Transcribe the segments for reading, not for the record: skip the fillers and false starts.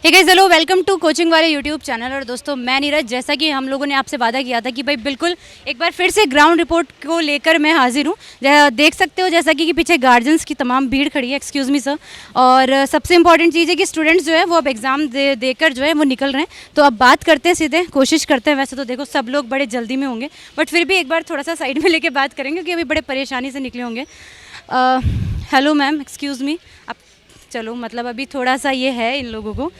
Hey guys, hello, welcome to coaching वाले YouTube channel. और दोस्तों, मैं नीरज। जैसा कि हम लोगों ने आपसे वादा किया था कि भाई बिल्कुल एक बार फिर से ग्राउंड रिपोर्ट को लेकर मैं हाजिर हूँ। देख सकते हो जैसा कि पीछे गार्जियंस की तमाम भीड़ खड़ी है। Excuse me sir. और सबसे इंपॉर्टेंट चीज़ है कि स्टूडेंट्स जो है वो अब एग्ज़ाम देकर जो है वो निकल रहे हैं। तो अब बात करते हैं, सीधे कोशिश करते हैं। वैसे तो देखो सब लोग बड़े जल्दी में होंगे, बट फिर भी एक बार थोड़ा सा साइड में लेके बात करेंगे क्योंकि अभी बड़े परेशानी से निकले होंगे। Hello ma'am, excuse me. अब चलो, मतलब अभी थोड़ा सा ये है इन लोगों को।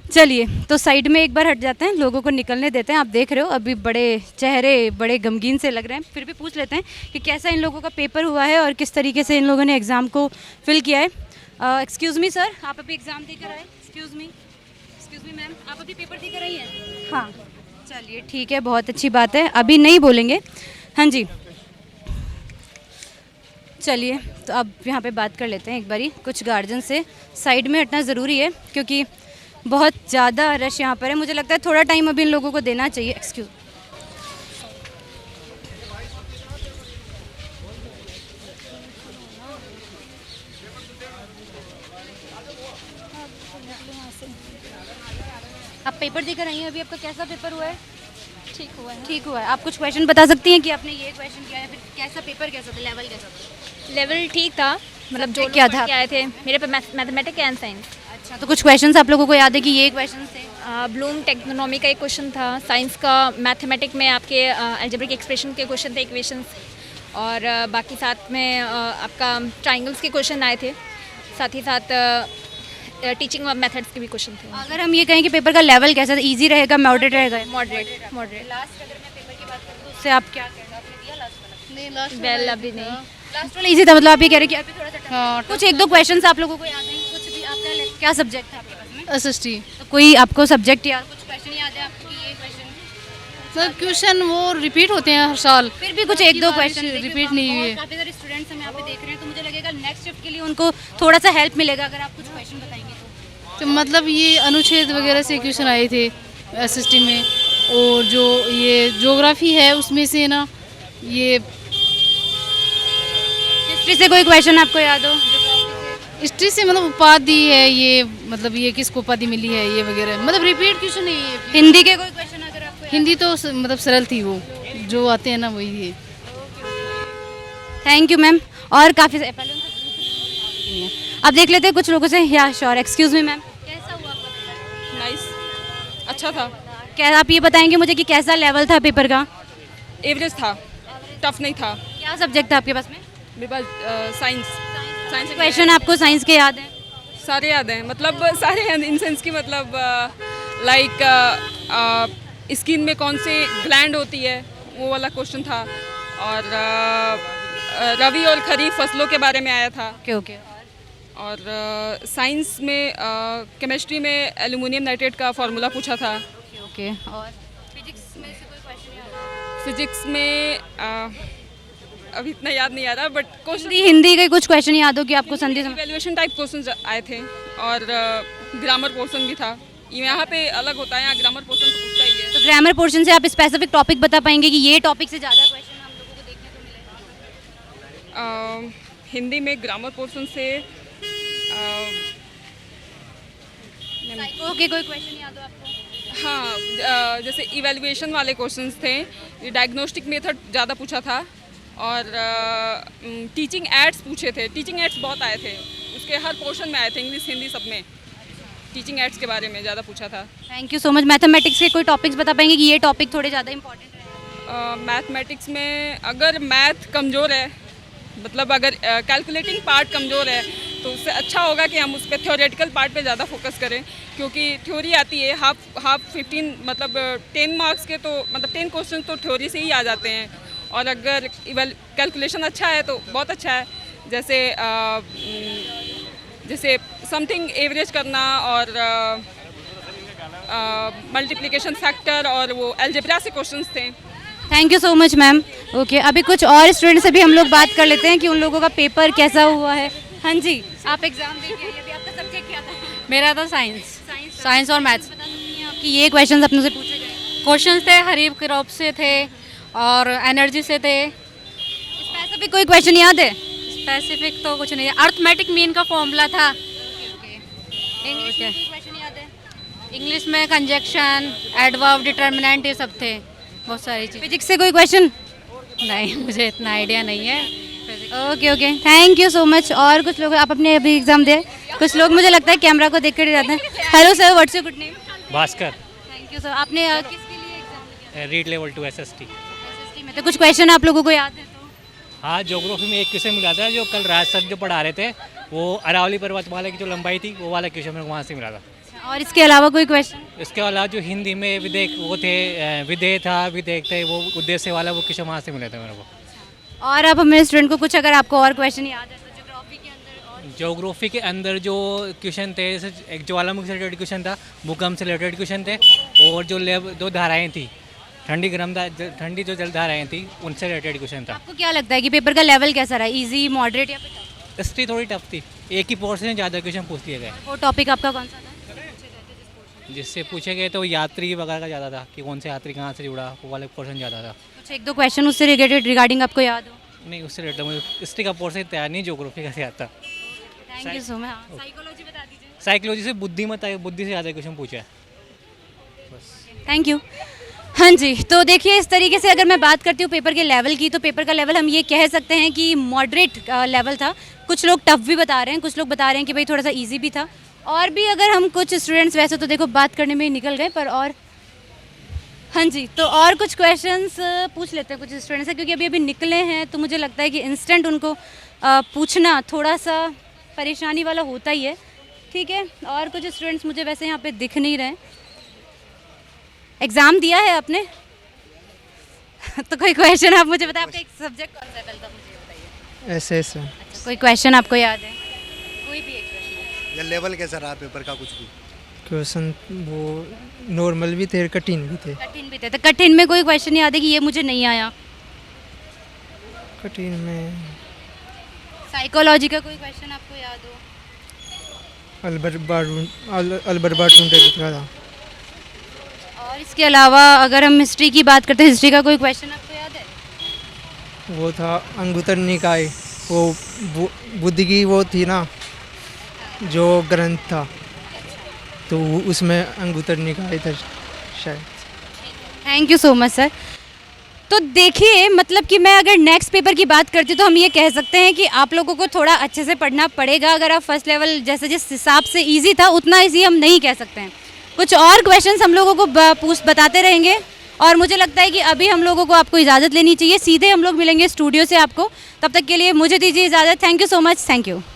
चलिए, तो साइड में एक बार हट जाते हैं, लोगों को निकलने देते हैं। आप देख रहे हो अभी बड़े चेहरे बड़े गमगीन से लग रहे हैं। फिर भी पूछ लेते हैं कि कैसा इन लोगों का पेपर हुआ है और किस तरीके से इन लोगों ने एग्ज़ाम को फिल किया है। एक्सक्यूज़ मी सर, आप अभी एग्ज़ाम देकर आए? एक्सक्यूज़ मी मैम, आप अभी पेपर देकर आई हैं? हाँ, चलिए ठीक है, बहुत अच्छी बात है। अभी नहीं बोलेंगे। हाँ जी, चलिए, तो अब यहाँ पे बात कर लेते हैं एक बारी कुछ गार्जियन से। साइड में हटना ज़रूरी है क्योंकि बहुत ज़्यादा रश यहाँ पर है। मुझे लगता है थोड़ा टाइम अभी इन लोगों को देना चाहिए। एक्सक्यूज़। आप पेपर देकर आई हैं अभी, आपका कैसा पेपर हुआ है? ठीक हुआ है। ठीक हुआ है। आप कुछ क्वेश्चन बता सकती हैं कि आपने ये क्वेश्चन किया है, फिर कैसा पेपर कैसा था, लेवल कैसा था? लेवल ठीक था, मतलब जो क्या लोग था? पढ़ के आए थे। मेरे पे मैथमेटिक्स एंड साइंस। अच्छा, तो कुछ क्वेश्चंस आप लोगों को याद है कि ये क्वेश्चन थे? ब्लूम टेक्नोनॉमी का एक क्वेश्चन था, साइंस का मैथमेटिक्स में आपके अलजेब्रिक एक्सप्रेशन के क्वेश्चन थे, इक्वेशंस। और बाकी साथ में आपका ट्राइंगल्स के क्वेश्चन आए थे, साथ ही साथ टीचिंग मेथड्स के भी क्वेश्चन थे। अगर हम ये कहें कि पेपर का लेवल कैसा था, ईजी रहेगा, मॉडरेट रहेगा? मॉडरेट। लास्ट अगर मैं पेपर की बात करूँ तो उससे आप क्या कहेंगे? आपने दिया लास्ट वाला? नहीं, लास्ट वेल अभी नहीं। लास्ट वाला इजी था, मतलब आप ये कह रहे हैं कि अभी थोड़ा सा tough है। कुछ एक दो क्वेश्चंस आप लोगों को याद है? कुछ भी आपका क्या सब्जेक्ट था आपके पास में? एसएसटी तो कोई आपको सब्जेक्ट याद, कुछ क्वेश्चन याद है आपको कि ये क्वेश्चन? मतलब क्वेश्चन वो रिपीट होते हैं हर साल। फिर भी कुछ एक दो क्वेश्चन रिपीट नहीं हुए। काफ़ी सारे स्टूडेंट्स हमें यहाँ पे देख रहे हैं, तो मुझे लगेगा नेक्स्ट शिफ्ट के लिए उनको थोड़ा सा हेल्प मिलेगा अगर आप कुछ क्वेश्चन बताएंगे तो। तो मतलब ये अनुच्छेद वगैरह से क्वेश्चन आए थे एसएसटी में, और जो ये ज्योग्राफी है उसमें से ना, ये हिस्ट्री से कोई क्वेश्चन आपको याद हो? हिस्ट्री से मतलब उपाधि है, ये मतलब ये किसको उपाधि मिली है, ये वगैरह। मतलब रिपीट क्वेश्चन नहीं है। हिंदी के कोई क्वेश्चन अगर आपको याद? हिंदी तो मतलब सरल थी, वो जो आते हैं ना वही है। Thank you ma'am. और काफ़ी अब देख लेते हैं कुछ लोगों से। या श्योर। एक्सक्यूज़ मी मैम, कैसा हुआ आपका पेपर? नाइस, अच्छा था। क्या आप ये बताएंगे मुझे कि कैसा लेवल था पेपर का? एवरेज था, टफ नहीं था। क्या सब्जेक्ट था आपके पास में? मेरे पास साइंस क्वेश्चन आपको साइंस के याद हैं? सारे याद हैं, मतलब सारे हैं इन सेंस की, मतलब लाइक स्किन में कौन से ग्लैंड होती है, वो वाला क्वेश्चन था। और रबी और खरीफ फसलों के बारे में आया था। Okay okay. और साइंस में केमिस्ट्री में एल्युमिनियम नाइट्रेट का फार्मूला पूछा था। ओके। और फिजिक्स में से कोई क्वेश्चन याद है? फिजिक्स में अभी इतना याद नहीं आ रहा, बट क्वेश्चन हिंदी के कुछ क्वेश्चन याद हो कि आपको संधि समझ? इवैल्यूएशन टाइप क्वेश्चन आए थे, और ग्रामर पोर्शन भी था। यहाँ पे अलग होता है, यहाँ ग्रामर पोर्शन तो पूछता ही है। तो ग्रामर पोर्शन से आप स्पेसिफिक टॉपिक बता पाएंगे कि ये टॉपिक से ज़्यादा क्वेश्चन हम लोगों को देखने को मिलेगा? हिंदी में ग्रामर पोर्शन से साइको के कोई क्वेश्चन याद हो आपको? हाँ, जैसे इवैल्यूएशन वाले क्वेश्चंस थे, ये डायग्नोस्टिक मेथड ज़्यादा पूछा था। और टीचिंग एड्स पूछे थे। टीचिंग एड्स बहुत आए थे, उसके हर पोर्शन में आए थे, इंग्लिश हिंदी सब में टीचिंग एड्स के बारे में ज़्यादा पूछा था। Thank you so much. Mathematics के कोई टॉपिक्स बता पाएंगे कि ये टॉपिक थोड़े ज़्यादा इंपॉर्टेंट है? मैथमेटिक्स में अगर मैथ कमज़ोर है, मतलब अगर कैलकुलेटिंग पार्ट कमज़ोर है, तो उससे अच्छा होगा कि हम उस पर थ्योरेटिकल पार्ट पे ज़्यादा फोकस करें, क्योंकि थ्योरी आती है हाफ 15, मतलब 10 मार्क्स के, तो मतलब 10 क्वेश्चन तो थ्योरी से ही आ जाते हैं। और अगर कैलकुलेशन अच्छा है तो बहुत अच्छा है, जैसे समथिंग एवरेज करना, और मल्टीप्लिकेशन फैक्टर, और वो अलजेब्रा से क्वेश्चंस थे। Thank you so much ma'am. Okay, अभी कुछ और स्टूडेंट से भी हम लोग बात कर लेते हैं कि उन लोगों का पेपर कैसा हुआ है। हाँ जी, आप एग्जाम देके अभी आपका सब्जेक्ट क्या था? मेरा था साइंस और मैथ्स। बता सकती हैं आप कि ये क्वेश्चंस अपने से पूछे गए? क्वेश्चंस थे खरीफ क्रॉप से थे और एनर्जी से थे। स्पेसिफिक कोई क्वेश्चन याद है? स्पेसिफिक तो कुछ नहीं, अर्थमेटिक मीन का फॉर्मूला था। इंग्लिश में कोई क्वेश्चन याद है? इंग्लिश में कंजक्शन, एडवर्ब, डिटर्मिनेंट ये सब थे, बहुत सारी चीज़। फिजिक्स से कोई क्वेश्चन? नहीं, मुझे इतना आइडिया नहीं है। Okay okay, thank you so much. और कुछ लोग, आप अपने अभी एग्जाम दे, कुछ लोग मुझे लगता है कैमरा को देख कर ही जाते हैं। Hello sir, what's your good name? Bhaskar, thank you sir. आपने किसके लिए एग्जाम दिया? Read level 2 SST। SST में तो कुछ क्वेश्चन आप लोगों को याद है तो? हाँ, ज्योग्राफी में एक क्वेश्चन मिला था जो कल राज सर जो पढ़ा रहे थे, वो अरावली पर्वतमाला की जो लंबाई थी वो वाला क्वेश्चन मेरे को वहाँ से मिला था। और इसके अलावा कोई क्वेश्चन? इसके अलावा जो हिंदी में विदेक वो थे, विदेय था, विदेक थे, वो उद्देश्य वाला वो क्वेश्चन वहाँ से मिला था मेरे को। और आप हमारे स्टूडेंट को कुछ, अगर आपको और क्वेश्चन याद है तो ज्योग्राफी के अंदर और ज्योग्राफी के अंदर जो क्वेश्चन थे, जैसे एक ज्वालामुखी से रिलेटेड क्वेश्चन था, भूकंप से रिलेटेड क्वेश्चन थे, और जो दो धाराएँ थी, ठंडी ठंडी जो जल धाराएँ थी उनसे रिलेटेड क्वेश्चन था। आपको क्या लगता है कि पेपर का लेवल कैसा रहा? इजी, मॉडरेट या फिर tough? हिस्ट्री थोड़ी टफ थी, एक ही पोर्शन में ज़्यादा क्वेश्चन पूछ लिए गए। वो टॉपिक आपका कौन सा था? जिससे पूछे गए तो यात्री वगैरह का ज़्यादा था, कि कौन से यात्री कहाँ से जुड़ा, वो वाला पोर्शन ज़्यादा था। कुछ एक दो क्वेश्चन उससे रिगार्डिंग आपको याद हो? नहीं, उससे रिलेटेड मुझे हिस्ट्री का पोर्शन तैयार नहीं, ज्योग्राफी का तैयार था। Thank you so much. Psychology बता दीजिए। साइकोलॉजी से बुद्धि से ज़्यादा क्वेश्चन पूछा है। Thank you. हाँ जी, तो देखिए इस तरीके से अगर मैं बात करती हूँ पेपर के लेवल की, तो पेपर का लेवल हम ये कह सकते हैं कि मॉडरेट लेवल था। कुछ लोग टफ भी बता रहे हैं, कुछ लोग बता रहे हैं कि भाई थोड़ा सा इजी भी था। और भी अगर हम कुछ स्टूडेंट्स, वैसे तो देखो बात करने में ही निकल गए, पर और हाँ जी, तो और कुछ क्वेश्चंस पूछ लेते हैं कुछ स्टूडेंट्स से, क्योंकि अभी अभी निकले हैं तो मुझे लगता है कि इंस्टेंट उनको पूछना थोड़ा सा परेशानी वाला होता ही है। ठीक है, और कुछ स्टूडेंट्स मुझे वैसे यहाँ पे दिख नहीं रहे। एग्ज़ाम दिया है आपने? तो कोई क्वेश्चन आप मुझे बताएं, आपका एक सब्जेक्ट कौन सा है पहले तो मुझे बताइए। ऐसे ऐसे कोई क्वेश्चन आपको याद है? कोई भी एक क्वेश्चन। या लेवल कैसा रहा पेपर का, कुछ भी? क्वेश्चन वो नॉर्मल भी थे, कठिन भी थे। कठिन भी थे, तो कठिन में कोई क्वेश्चन याद है कि ये मुझे नहीं आया? कठिन में साइकोलॉजी का कोई क्वेश्चन आपको याद हो? अल्बर्ट बाटून का था। और इसके अलावा अगर हम हिस्ट्री की बात करते हैं, हिस्ट्री का कोई क्वेश्चन आपको याद है? वो था अंगुत्तर निकाय, वो बुद्ध की वो थी ना जो ग्रंथ था, तो उसमें अंगुत्तर निकाय था शायद। Thank you so much sir. तो देखिए, मतलब कि मैं अगर नेक्स्ट पेपर की बात करती हूँ तो हम ये कह सकते हैं कि आप लोगों को थोड़ा अच्छे से पढ़ना पड़ेगा। अगर आप फर्स्ट लेवल जैसे जिस हिसाब से इजी था उतना इजी हम नहीं कह सकते हैं। कुछ और क्वेश्चंस हम लोगों को बताते रहेंगे, और मुझे लगता है कि अभी हम लोगों को आपको इजाज़त लेनी चाहिए। सीधे हम लोग मिलेंगे स्टूडियो से आपको, तब तक के लिए मुझे दीजिए इजाज़त। Thank you so much. Thank you.